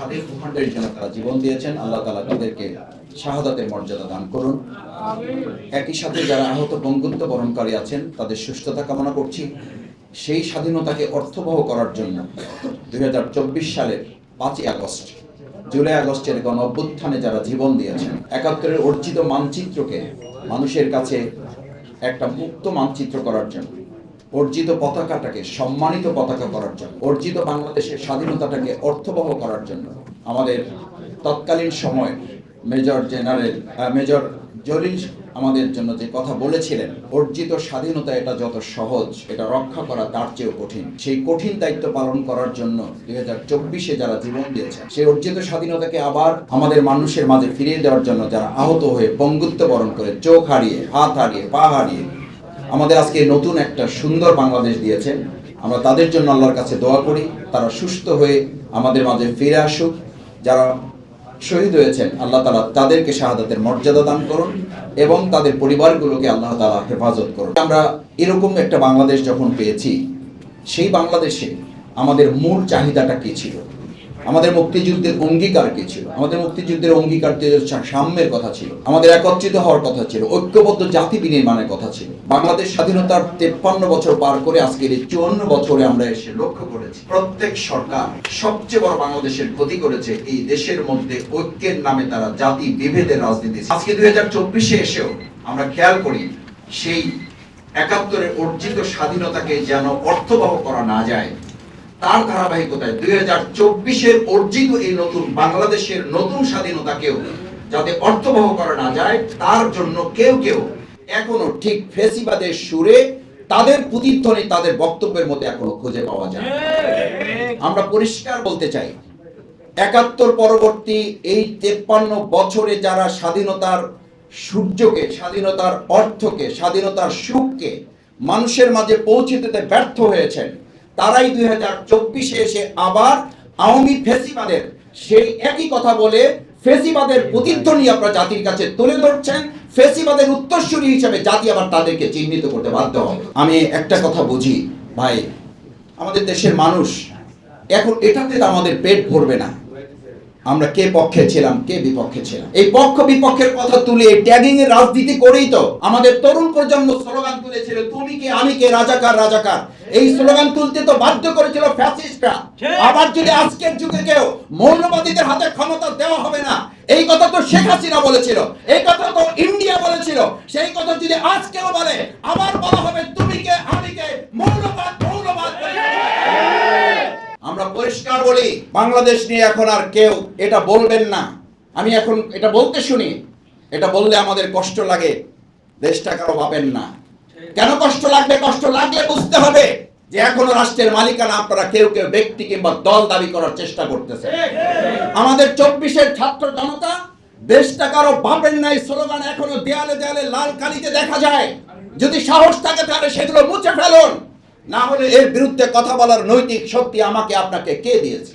স্বাধীন ভূখণ্ডের জন্য তারা জীবন দিয়েছেন। আল্লাহ তাআলা তাদেরকে শাহাদাতের মর্যাদা দান করুন। একই সাথে যারা আহত বঙ্গুত্ব বরণকারী আছেন তাদের সুস্থতা কামনা করছি। সেই স্বাধীনতাকে অর্থবহ করার জন্য 2024 সালের 5ই আগস্ট, জুলাই আগস্টের গণ অভ্যুত্থানে যারা জীবন দিয়েছেন, 71-এর অর্জিত মানচিত্রকে মানুষের কাছে একটা মুক্ত মানচিত্র করার জন্য, অর্জিত পতাকাটাকে সম্মানিত পতাকা করার জন্য, অর্জিত বাংলাদেশের স্বাধীনতাটাকে অর্থবহ করার জন্য আমাদের তৎকালীন সময় মেজর জলিল আমাদের জন্য যে কথা বলেছিলেন, অর্জিত স্বাধীনতা এটা যত সহজ, এটা রক্ষা করা তার চেয়েও কঠিন। সেই কঠিন দায়িত্ব পালন করার জন্য 2024-এ যারা জীবন দিয়েছেন, সেই অর্জিত স্বাধীনতাকে আবার আমাদের মানুষের মাঝে ফিরিয়ে দেওয়ার জন্য যারা আহত হয়ে বঙ্গুত্ব বরণ করে, চোখ হারিয়ে, হাত হারিয়ে, পা হারিয়ে আমাদের আজকে নতুন একটা সুন্দর বাংলাদেশ দিয়েছেন, আমরা তাদের জন্য আল্লাহর কাছে দোয়া করি তারা সুস্থ হয়ে আমাদের মাঝে ফিরে আসুক। যারা শহীদ হয়েছেন আল্লাহ তাআলা তাদেরকে শাহাদাতের মর্যাদা দান করুন এবং তাদের পরিবারগুলোকে আল্লাহ তাআলা হেফাজত করুন। আমরা এরকম একটা বাংলাদেশ যখন পেয়েছি, সেই বাংলাদেশে আমাদের মূল চাহিদাটা কি ছিল, আমাদের মুক্তিযুদ্ধের অঙ্গীকার কি ছিল? আমাদের মুক্তিযুদ্ধের অঙ্গীকার সাম্যের কথা ছিল, আমাদের একত্রিত হওয়ার কথা ছিল, ঐক্যবদ্ধ জাতি বিনির্মাণের কথা ছিল। বাংলাদেশ স্বাধীনতার 53 বছর পার করে আজকের এই 54 বছরে আমরা এসে লক্ষ্য করেছি প্রত্যেক সরকার সবচেয়ে বড় বাংলাদেশের ক্ষতি করেছে। এই দেশের মধ্যে ঐক্যের নামে তারা জাতি বিভেদের রাজনীতি। আজকে 2024-এ এসেও আমরা খেয়াল করি সেই 71-এর অর্জিত স্বাধীনতাকে যেন অর্থবহ করা না যায়, তার ধারাবাহিকতায় 2024-এর অর্জিত এই নতুন বাংলাদেশের নতুন স্বাধীনতাকেও যাতে অর্থবহ করা না যায়, তার জন্য কেউ এখনো ঠিক ফ্যাসিবাদের সুরে তাদের প্রতিধ্বনি তাদের বক্তব্যের মধ্যে এখনো খুঁজে পাওয়া যায়। আমরা পরিষ্কার বলতে চাই, 71 পরবর্তী এই 53 বছরে যারা স্বাধীনতার সূর্যকে, স্বাধীনতার অর্থকে, স্বাধীনতার সুখকে মানুষের মাঝে পৌঁছে দিতে ব্যর্থ হয়েছেন, তারাই 2024-এ এসে আবার আওয়ামী ফ্যাসিবাদের সেই একই কথা বলে ফ্যাসিবাদের প্রতিধ্বনি আপনারা জাতির কাছে তুলে ধরছেন। ফ্যাসিবাদের উত্তরসূরি হিসেবে জাতি আবার তাদেরকে চিহ্নিত করতে বাধ্য হবে। আমি একটা কথা বুঝি ভাই, আমাদের দেশের মানুষ এখন এটাতে আমাদের পেট ভরবে না আমরা কে পক্ষে ছিলাম কে বিপক্ষে ছিলাম। এই পক্ষ বিপক্ষের কথা তুলে ট্যাগিং এর রাজনীতি করেই তো আমাদের তরুণ প্রজন্ম স্লোগান তুলেছিল, তুমি কে আমি কে, রাজাকার রাজাকার। এই স্লোগান তুলতে তো বাধ্য করেছিল ফ্যাসিস্টরা। আবার যদি আজকের যুগে কেউ মৌলবাদীদের হাতে ক্ষমতা দেওয়া হবে না, এই কথা তো শেখ হাসিনা বলেছিল, এই কথা তো ইন্ডিয়া বলেছিল, সেই কথা যদি আজকেও বলে আবার বলা হবে তুমি কে আমি কে, মৌলবাদ মৌলবাদ। আমরা পরিষ্কার বলি, বাংলাদেশ নিয়ে এখন আর কেউ এটা বলবেন না। আমি এখন এটা বলতে শুনি, এটা বললে আমাদের কষ্ট লাগে, দেশটা কারো ভাবেন না। কেন কষ্ট লাগবে? কষ্ট লাগলে বুঝতে হবে যে এখনো রাষ্ট্রের মালিকানা আপনারা কেউ ব্যক্তি কিংবা দল দাবি করার চেষ্টা করতেছে। আমাদের 24-এর ছাত্র জনতা দেশটা কারো ভাবেন নাই স্লোগান এখনো দেয়ালে দেয়ালে লাল কালিতে দেখা যায়। যদি সাহস থাকে তাহলে সেগুলো মুছে ফেলুন, না হলে এর বিরুদ্ধে কথা বলার নৈতিক শক্তি আমাকে আপনাকে কে দিয়েছে?